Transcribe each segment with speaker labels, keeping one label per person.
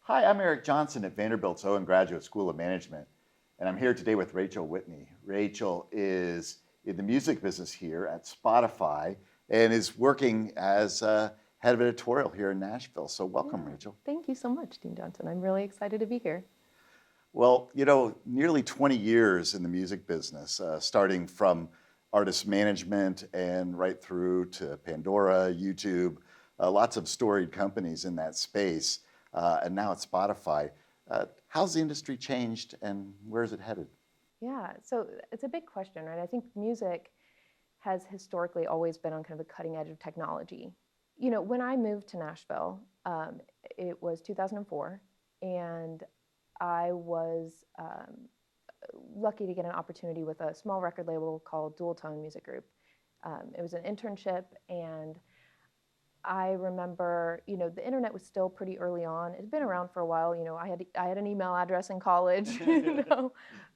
Speaker 1: Hi, I'm Eric Johnson at Vanderbilt's Owen Graduate School of Management, and I'm here today with Rachel Whitney. Rachel is in the music business here at Spotify and is working as head of editorial here in Nashville. So welcome, Rachel.
Speaker 2: Thank you so much, Dean Johnson. I'm really excited to be here.
Speaker 1: Well, nearly 20 years in the music business, starting from artist management and right through to Pandora, YouTube, lots of storied companies in that space, and now at Spotify. How's the industry changed and where is it headed?
Speaker 2: Yeah, so it's a big question, right? I think music has historically always been on kind of the cutting edge of technology. When I moved to Nashville, it was 2004, and I was lucky to get an opportunity with a small record label called Dual Tone Music Group. It was an internship, and I remember, the internet was still pretty early on. It had been around for a while. I had an email address in college,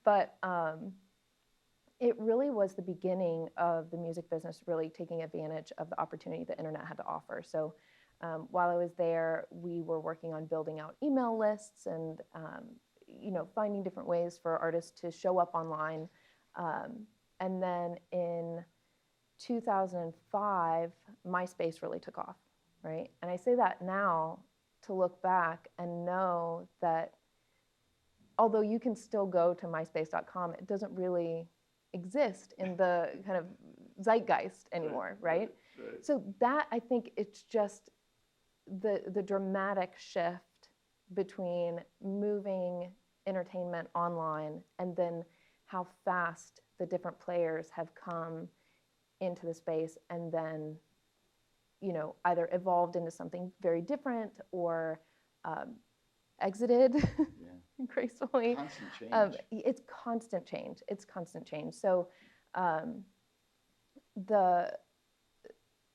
Speaker 2: but it really was the beginning of the music business really taking advantage of the opportunity the internet had to offer. So while I was there, we were working on building out email lists and finding different ways for artists to show up online. And then in 2005, MySpace really took off, right? And I say that now to look back and know that although you can still go to myspace.com, it doesn't really exist in the kind of zeitgeist anymore, right? So that, I think, it's just the dramatic shift between moving entertainment online and then how fast the different players have come into the space and then, either evolved into something very different or exited gracefully.
Speaker 1: Constant change.
Speaker 2: It's constant change. It's constant change. So the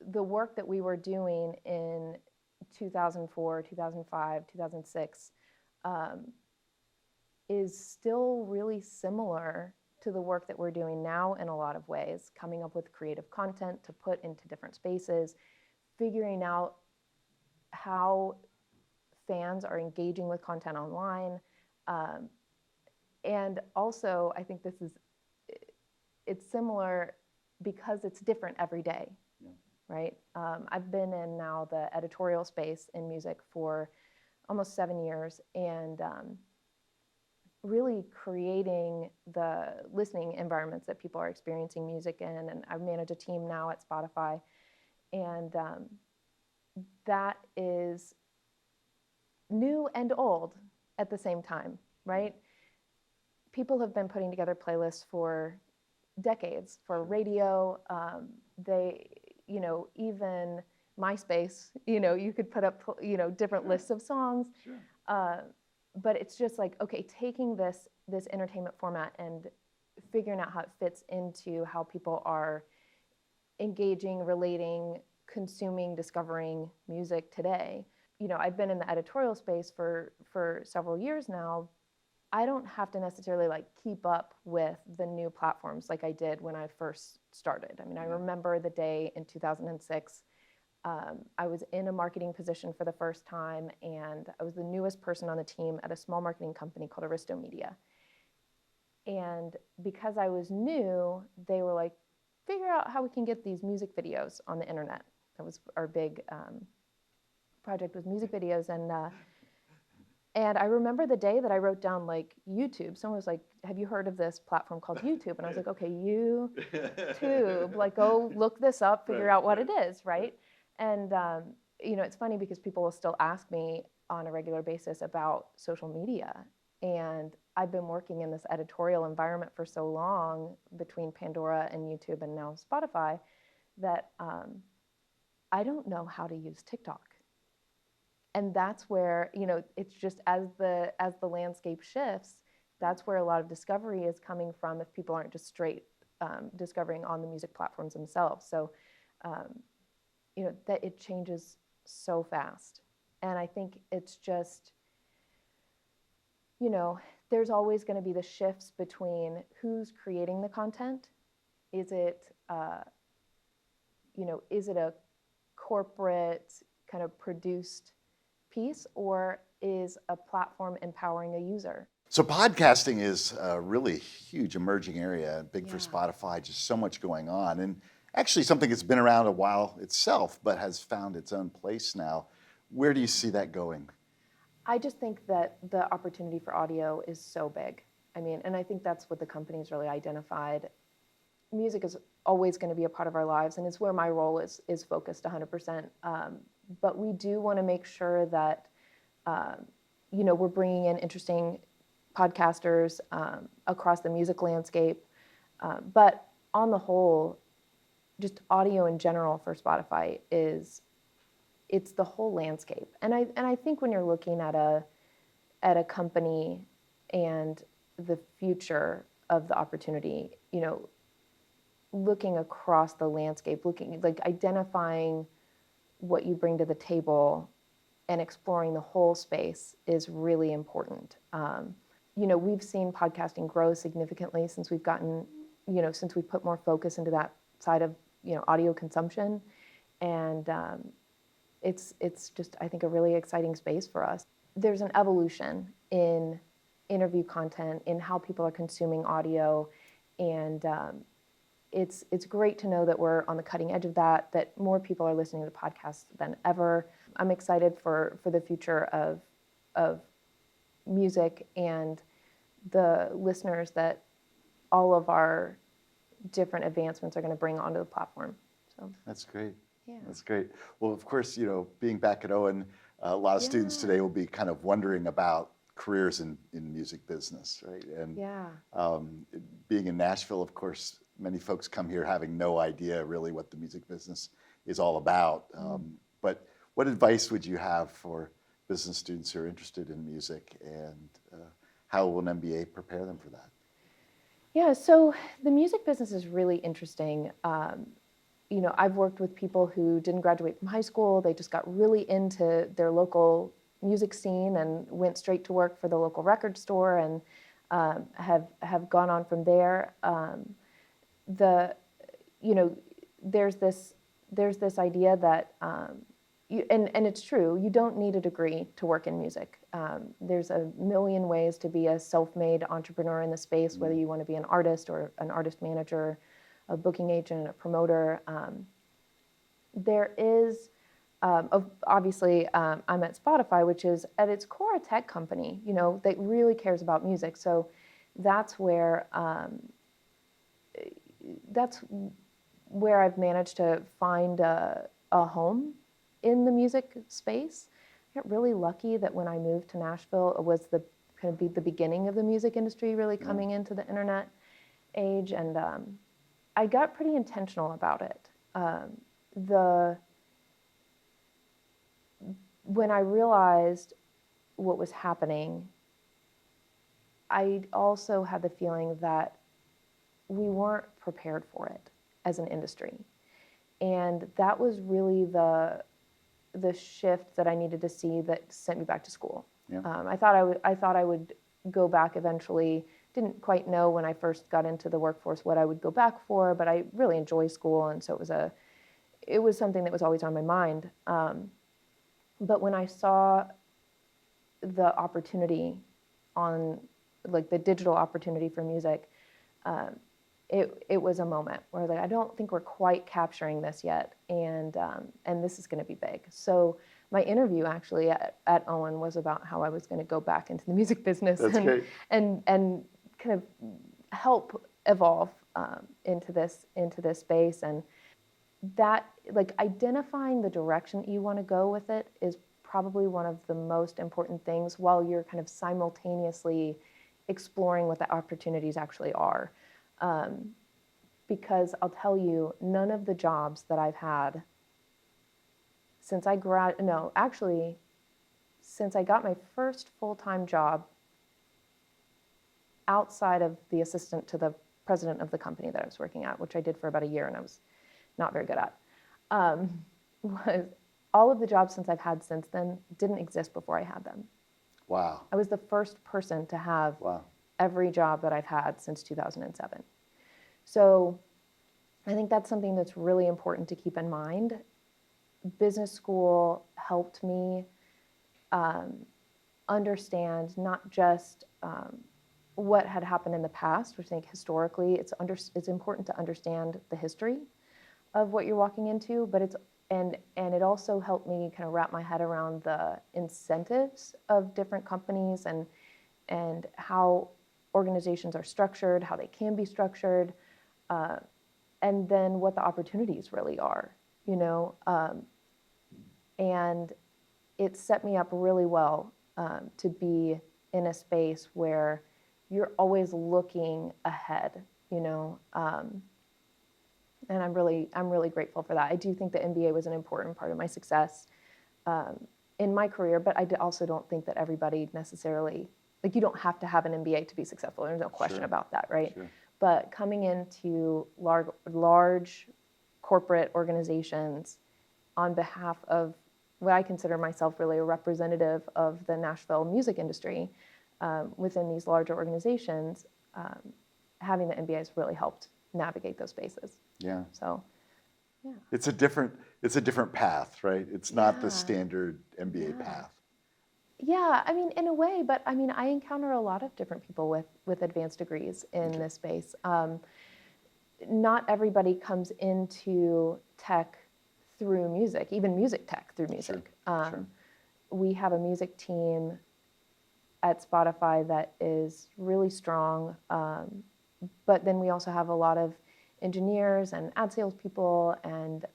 Speaker 2: work that we were doing in 2004, 2005, 2006 is still really similar to the work that we're doing now in a lot of ways, coming up with creative content to put into different spaces, figuring out how fans are engaging with content online. And also, I think it's similar because it's different every day, right? I've been in now the editorial space in music for almost 7 years, and really creating the listening environments that people are experiencing music in. And I manage a team now at Spotify, and that is new and old at the same time, right? People have been putting together playlists for decades for radio. Even MySpace, you could put up, different lists of songs. But it's just like, okay, taking this entertainment format and figuring out how it fits into how people are engaging, relating, consuming, discovering music today. I've been in the editorial space for several years now. I don't have to necessarily keep up with the new platforms like I did when I first started. I mean, I remember the day in 2006, I was in a marketing position for the first time, and I was the newest person on the team at a small marketing company called Aristo Media. And because I was new, they were like, figure out how we can get these music videos on the internet. That was our big project, was music videos. And I remember the day that I wrote down YouTube. Someone was like, have you heard of this platform called YouTube? And I was like, okay, YouTube, go look this up, figure out what it is, right? And it's funny because people will still ask me on a regular basis about social media. And I've been working in this editorial environment for so long between Pandora and YouTube and now Spotify that I don't know how to use TikTok. And that's where, it's just as the landscape shifts, that's where a lot of discovery is coming from if people aren't just straight discovering on the music platforms themselves. So, that it changes so fast. And I think it's just, there's always going to be the shifts between who's creating the content. Is it, is it a corporate kind of produced piece, or is a platform empowering a user.
Speaker 1: So podcasting is a really huge emerging area, big for
Speaker 2: Yeah.
Speaker 1: Spotify, just so much going on. And actually something that's been around a while itself, but has found its own place now. Where do you see that going?
Speaker 2: I just think that the opportunity for audio is so big. I mean, and I think that's what the company's really identified. Music is always going to be a part of our lives, and it's where my role is focused 100%. But we do want to make sure that we're bringing in interesting podcasters across the music landscape. But on the whole, just audio in general for Spotify it's the whole landscape. And I think when you're looking at a company and the future of the opportunity, looking across the landscape, looking like identifying what you bring to the table and exploring the whole space is really important. We've seen podcasting grow significantly since we've gotten, since we put more focus into that side of, audio consumption. And it's just, I think, a really exciting space for us. There's an evolution in interview content, in how people are consuming audio, and it's great to know that we're on the cutting edge of that more people are listening to podcasts than ever. I'm excited for the future of music and the listeners that all of our different advancements are going to bring onto the platform. So
Speaker 1: That's great.
Speaker 2: yeah.
Speaker 1: That's great. Well, of course, being back at Owen, a lot of students today will be kind of wondering about careers in music business, right? And
Speaker 2: Yeah.
Speaker 1: being in Nashville, of course, many folks come here having no idea really what the music business is all about. But what advice would you have for business students who are interested in music, and how will an MBA prepare them for that?
Speaker 2: Yeah, so the music business is really interesting. I've worked with people who didn't graduate from high school. They just got really into their local music scene and went straight to work for the local record store, and have gone on from there. There's this idea that and it's true, you don't need a degree to work in music. There's a million ways to be a self-made entrepreneur in the space, whether you want to be an artist or an artist manager, a booking agent, a promoter. There is, obviously, I'm at Spotify, which is at its core a tech company, that really cares about music. So that's where I've managed to find a home in the music space. I got really lucky that when I moved to Nashville, it was the beginning of the music industry really coming into the internet age, and I got pretty intentional about it. When I realized what was happening, I also had the feeling that we weren't prepared for it as an industry. And that was really the shift that I needed to see that sent me back to school.
Speaker 1: Yeah.
Speaker 2: I thought I would go back eventually. Didn't quite know when I first got into the workforce what I would go back for, but I really enjoy school, and so it was something that was always on my mind. But when I saw the opportunity on, like, the digital opportunity for music, it was a moment where I was like, I don't think we're quite capturing this yet, and this is going to be big. So my interview actually at Owen was about how I was going to go back into the music business.
Speaker 1: That's great.
Speaker 2: And kind of help evolve into this space, and that, like, identifying the direction that you want to go with it is probably one of the most important things, while you're kind of simultaneously exploring what the opportunities actually are. Because I'll tell you, none of the jobs that I've had since I got my first full-time job outside of the assistant to the president of the company that I was working at, which I did for about a year and I was not very good at, was all of the jobs since I've had since then didn't exist before I had them.
Speaker 1: Wow.
Speaker 2: I was the first person to have every job that I've had since 2007. So I think that's something that's really important to keep in mind. Business school helped me understand not just what had happened in the past, which I think historically it's important to understand the history of what you're walking into, but and it also helped me kind of wrap my head around the incentives of different companies and how organizations are structured, how they can be structured, and then what the opportunities really are, and it set me up really well to be in a space where you're always looking ahead, and I'm really grateful for that. I do think the MBA was an important part of my success in my career, but I also don't think that everybody necessarily, like, you don't have to have an MBA to be successful. There's no question about that, right? Sure. But coming into large corporate organizations on behalf of what I consider myself really a representative of the Nashville music industry within these larger organizations, having the MBA has really helped navigate those spaces.
Speaker 1: Yeah.
Speaker 2: So, yeah.
Speaker 1: It's a different path, right? It's not the standard MBA path.
Speaker 2: Yeah, I mean, in a way, but I mean, I encounter a lot of different people with advanced degrees in this space. Not everybody comes into tech through music, even music tech through music. Sure. We have a music team at Spotify that is really strong, but then we also have a lot of engineers and ad salespeople and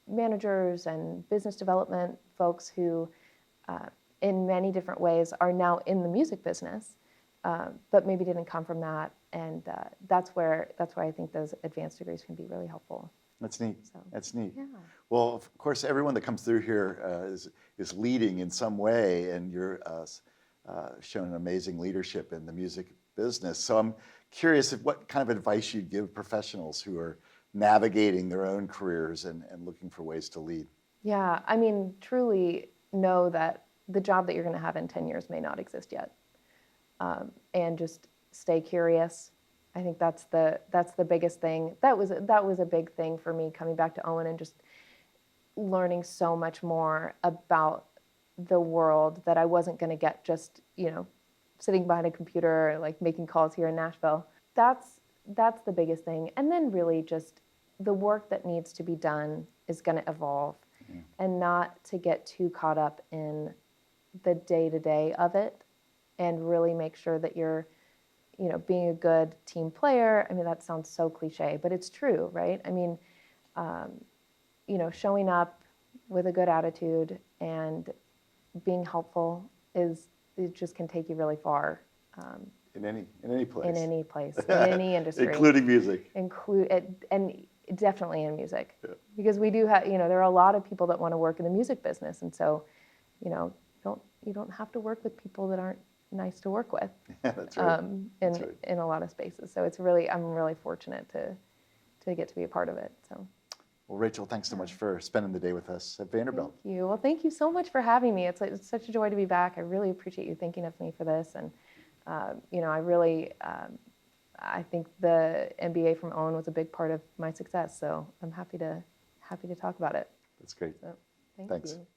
Speaker 2: managers and business development folks who, in many different ways, are now in the music business, but maybe didn't come from that. And that's where I think those advanced degrees can be really helpful.
Speaker 1: That's neat.
Speaker 2: So,
Speaker 1: that's neat.
Speaker 2: Yeah.
Speaker 1: Well, of course, everyone that comes through here is leading in some way, and you're showing amazing leadership in the music business. So I'm curious what kind of advice you'd give professionals who are navigating their own careers and looking for ways to lead.
Speaker 2: Yeah, I mean, truly know that the job that you're going to have in 10 years may not exist yet, and just stay curious. I think that's the biggest thing. That was a big thing for me coming back to Owen and just learning so much more about the world that I wasn't going to get just sitting behind a computer like making calls here in Nashville. That's the biggest thing. And then really just the work that needs to be done is going to evolve, and not to get too caught up in the day-to-day of it, and really make sure that you're being a good team player. I mean, that sounds so cliche, but it's true, right? I mean, showing up with a good attitude and being helpful it just can take you really far.
Speaker 1: In any place.
Speaker 2: In any place, in any industry.
Speaker 1: Including music.
Speaker 2: And definitely in music. Yeah. Because we do have, there are a lot of people that want to work in the music business. And so, you don't have to work with people that aren't nice to work with.
Speaker 1: Yeah, that's right.
Speaker 2: In a lot of spaces. So I'm really fortunate to get to be a part of it. So.
Speaker 1: Well, Rachel, thanks so much for spending the day with us at Vanderbilt.
Speaker 2: Thank you. Well, thank you so much for having me. It's such a joy to be back. I really appreciate you thinking of me for this. And, I think the MBA from Owen was a big part of my success. So I'm happy to talk about it.
Speaker 1: That's great.
Speaker 2: So,
Speaker 1: Thanks.
Speaker 2: you.